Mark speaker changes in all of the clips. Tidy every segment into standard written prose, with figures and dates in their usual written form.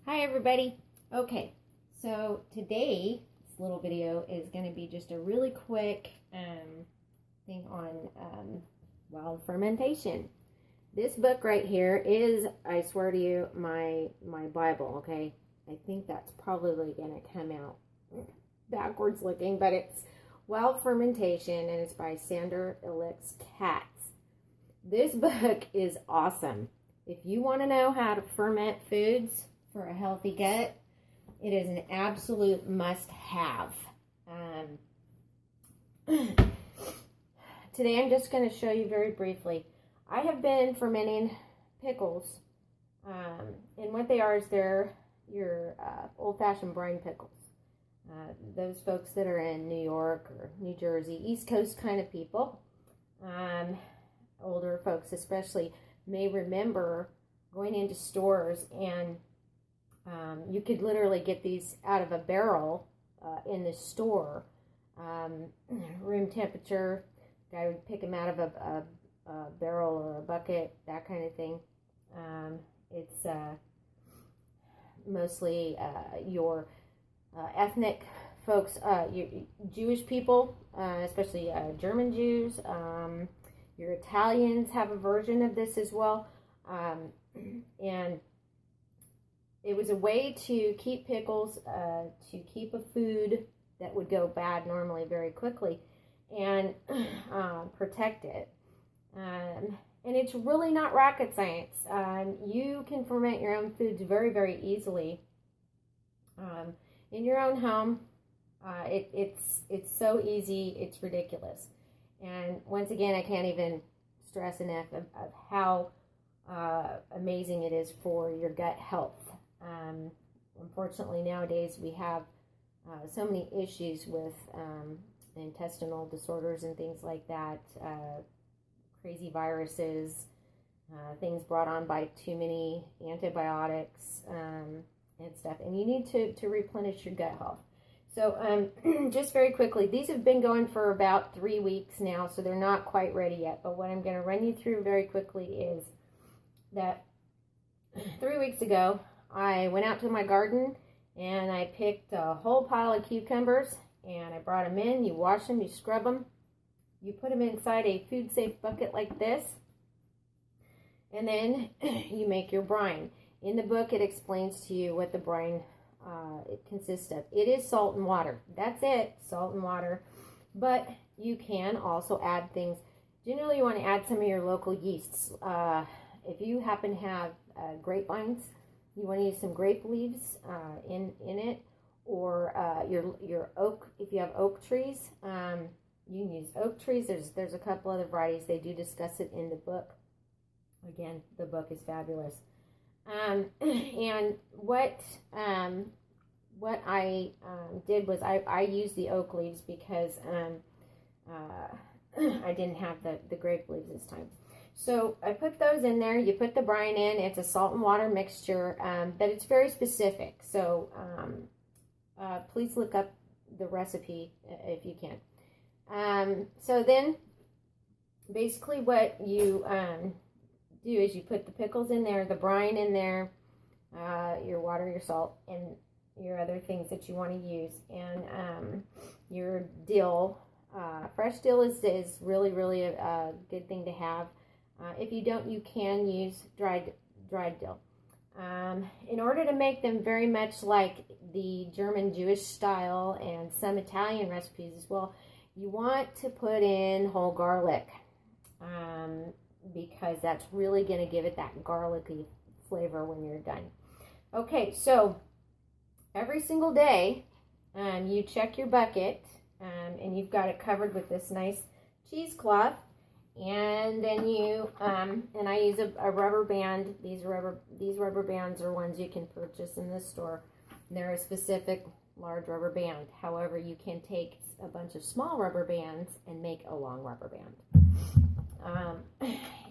Speaker 1: Hi everybody. Okay, so today this little video is going to be just a really quick thing on wild fermentation. This book right here is, I swear to you, my Bible. Okay, I think that's probably going to come out backwards looking, but it's Wild Fermentation and it's by Sandra Elix Katz. This book is awesome. If you want to know how to ferment foods for a healthy gut, it is an absolute must-have. Today I'm just going to show you very briefly. I have been fermenting pickles, and what they are is they're your old-fashioned brine pickles. Those folks that are in New York or New Jersey, East Coast kind of people, older folks especially, may remember going into stores and you could literally get these out of a barrel in the store, room temperature. Guy would pick them out of a barrel or a bucket, that kind of thing. It's mostly your ethnic folks, Jewish people, especially German Jews. Your Italians have a version of this as well. And it was a way to keep pickles, to keep a food that would go bad normally very quickly, and protect it. And it's really not rocket science. You can ferment your own foods very, very easily in your own home. It's so easy, it's ridiculous. And once again, I can't even stress enough of how amazing it is for your gut health. Unfortunately, nowadays we have so many issues with intestinal disorders and things like that, crazy viruses, things brought on by too many antibiotics and stuff. And you need to replenish your gut health. So just very quickly, these have been going for about 3 weeks now, so they're not quite ready yet. But what I'm going to run you through very quickly is that 3 weeks ago, I went out to my garden and I picked a whole pile of cucumbers and I brought them in. You wash them, you scrub them, you put them inside a food safe bucket like this, and then you make your brine. In the book, it explains to you what the brine it consists of. It is salt and water. That's it, salt and water. But you can also add things. Generally, you want to add some of your local yeasts. If you happen to have grapevines, you want to use some grape leaves in it, or your oak. If you have oak trees, you can use oak trees. There's a couple other varieties. They do discuss it in the book. Again, the book is fabulous. And what I did was I used the oak leaves because I didn't have the grape leaves this time. So I put those in there. You put the brine in. It's a salt and water mixture, but it's very specific. So please look up the recipe if you can. So then basically what you do is you put the pickles in there, the brine in there, your water, your salt, and your other things that you want to use, and your dill. Fresh dill is really, really a good thing to have. If you don't, you can use dried dill. In order to make them very much like the German Jewish style and some Italian recipes as well, you want to put in whole garlic, because that's really going to give it that garlicky flavor when you're done. Okay, so every single day, you check your bucket, and you've got it covered with this nice cheesecloth. And then you, and I use a rubber band. These rubber bands are ones you can purchase in the store. They're a specific large rubber band. However, you can take a bunch of small rubber bands and make a long rubber band.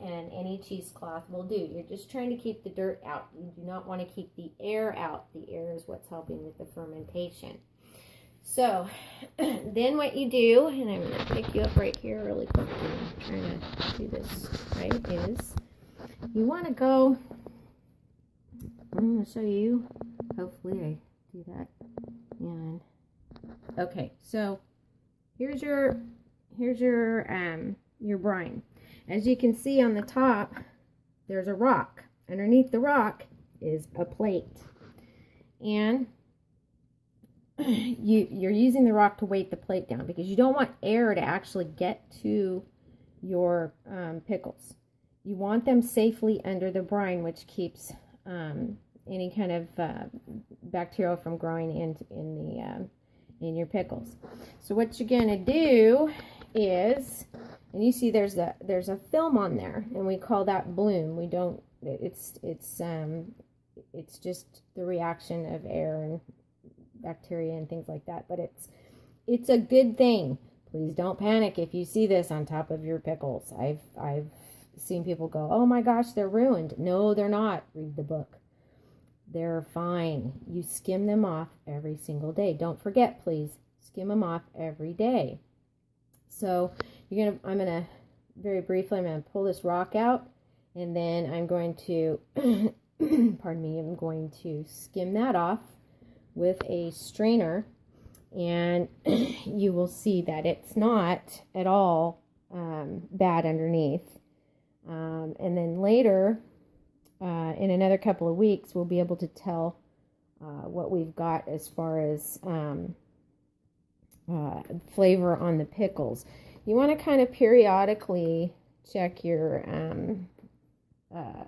Speaker 1: And any cheesecloth will do. You're just trying to keep the dirt out. You do not want to keep the air out. The air is what's helping with the fermentation. So then what you do, and I'm going to pick you up right here really quick. I'm trying to do this right, is you want to go, I'm going to show you Hopefully I do that. And okay, so here's your brine. As you can see on the top, there's a rock. Underneath the rock is a plate. And you're using the rock to weight the plate down because you don't want air to actually get to your pickles. You want them safely under the brine, which keeps any kind of bacteria from growing in your pickles. So what you're gonna do is, and you see there's a film on there, and we call that bloom. We don't. It's just the reaction of air and bacteria and things like that, but it's a good thing. Please don't panic if you see this on top of your pickles. I've seen people go, oh my gosh, they're ruined. No, they're not. Read the book. They're fine. You skim them off every single day. Don't forget, please skim them off every day. So I'm gonna very briefly, I'm gonna pull this rock out, and then I'm going to pardon me, I'm going to skim that off with a strainer, and you will see that it's not at all bad underneath. And then later, in another couple of weeks, we'll be able to tell what we've got as far as flavor on the pickles. You want to kind of periodically check your oh,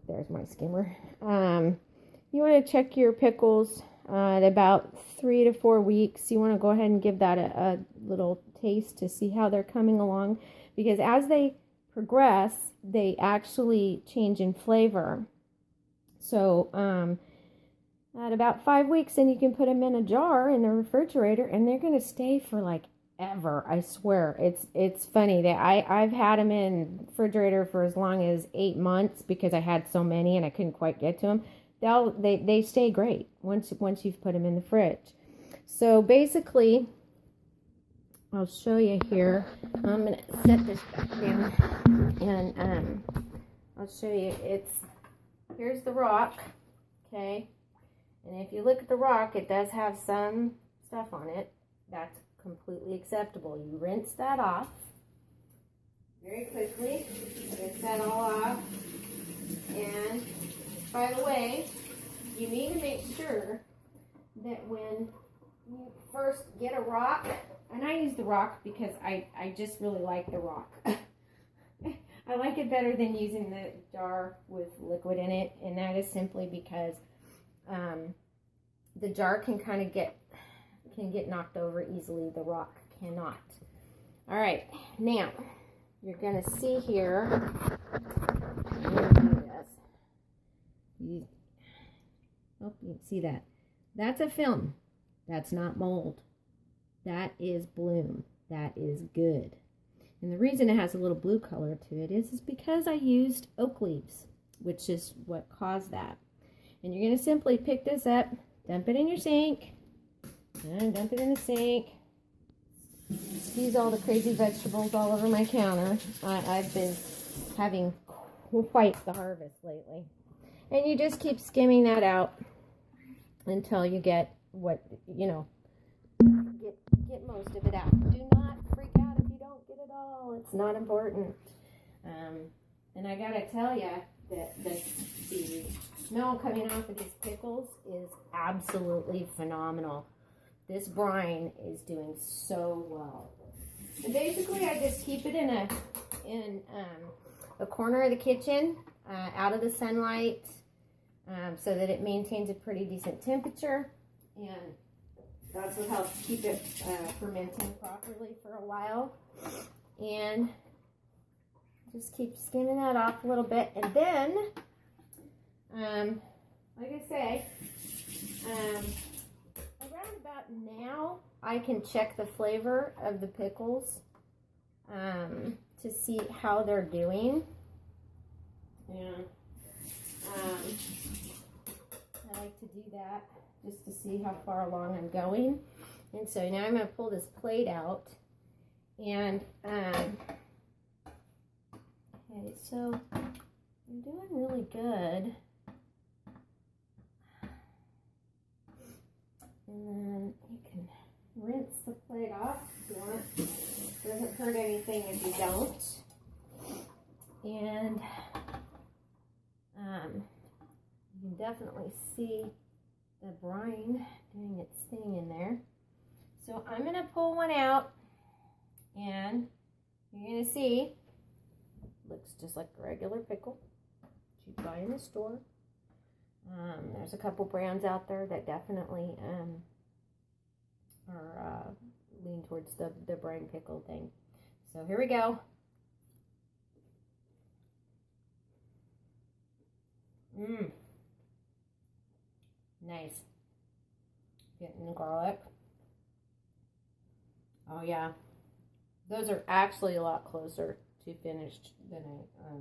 Speaker 1: there's my skimmer. You want to check your pickles at about 3 to 4 weeks. You want to go ahead and give that a little taste to see how they're coming along, because as they progress, they actually change in flavor. So at about 5 weeks, then you can put them in a jar in the refrigerator, and they're going to stay for like ever. I swear. It's funny that I've had them in the refrigerator for as long as 8 months because I had so many and I couldn't quite get to them. They stay great once you've put them in the fridge. So basically, I'll show you here. I'm going to set this back down, and I'll show you. Here's the rock, okay? And if you look at the rock, it does have some stuff on it. That's completely acceptable. You rinse that off very quickly. Rinse that all off. And by the way, you need to make sure that when you first get a rock, and I use the rock because I just really like the rock. I like it better than using the jar with liquid in it, and that is simply because the jar can kind of get knocked over easily. The rock cannot. All right, now you're going to see here. You can see that. That's a film. That's not mold. That is bloom. That is good. And the reason it has a little blue color to it is because I used oak leaves, which is what caused that. And you're going to simply pick this up, dump it in your sink, and dump it in the sink. Excuse all the crazy vegetables all over my counter. I've been having quite the harvest lately. And you just keep skimming that out until you get what, get most of it out. Do not freak out if you don't get it all. It's not important. And I gotta tell you that the smell coming off of these pickles is absolutely phenomenal. This brine is doing so well. And basically, I just keep it in a corner of the kitchen, out of the sunlight, so that it maintains a pretty decent temperature, and that's what helps keep it fermenting properly for a while. And just keep skimming that off a little bit, and then, like I say, around about now, I can check the flavor of the pickles to see how they're doing. And I like to do that just to see how far along I'm going. And so now I'm going to pull this plate out. And, okay, so I'm doing really good. And then you can rinse the plate off if you want. Doesn't hurt anything if you don't. And you can definitely see the brine doing its thing in there. So I'm going to pull one out, and you're going to see, looks just like a regular pickle that you buy in the store. There's a couple brands out there that definitely are lean towards the brine pickle thing. So here we go. Nice. Getting the garlic. Oh yeah, those are actually a lot closer to finished than I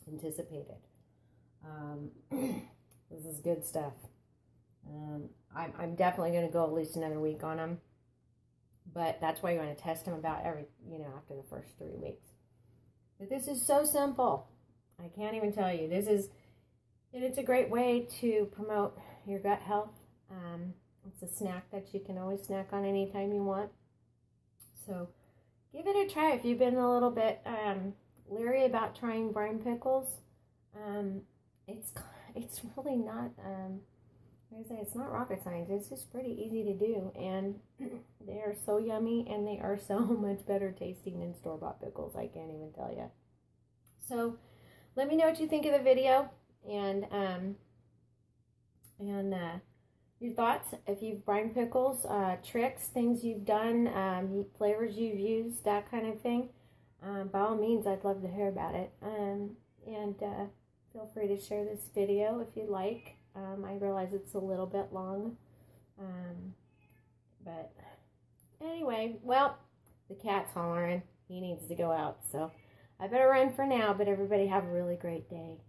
Speaker 1: anticipated. This is good stuff. I'm definitely going to go at least another week on them, but that's why you want to test them about after the first 3 weeks. But this is so simple. I can't even tell you. It's a great way to promote your gut health. It's a snack that you can always snack on anytime you want. So give it a try if you've been a little bit leery about trying brine pickles. It's really not, it's not rocket science. It's just pretty easy to do, and they are so yummy, and they are so much better tasting than store-bought pickles. I can't even tell you. So let me know what you think of the video, and your thoughts. If you've brine pickles, tricks, things you've done, flavors you've used, that kind of thing. By all means, I'd love to hear about it. And feel free to share this video if you'd like. I realize it's a little bit long. But anyway, well, the cat's hollering. He needs to go out. So I better run for now, but everybody have a really great day.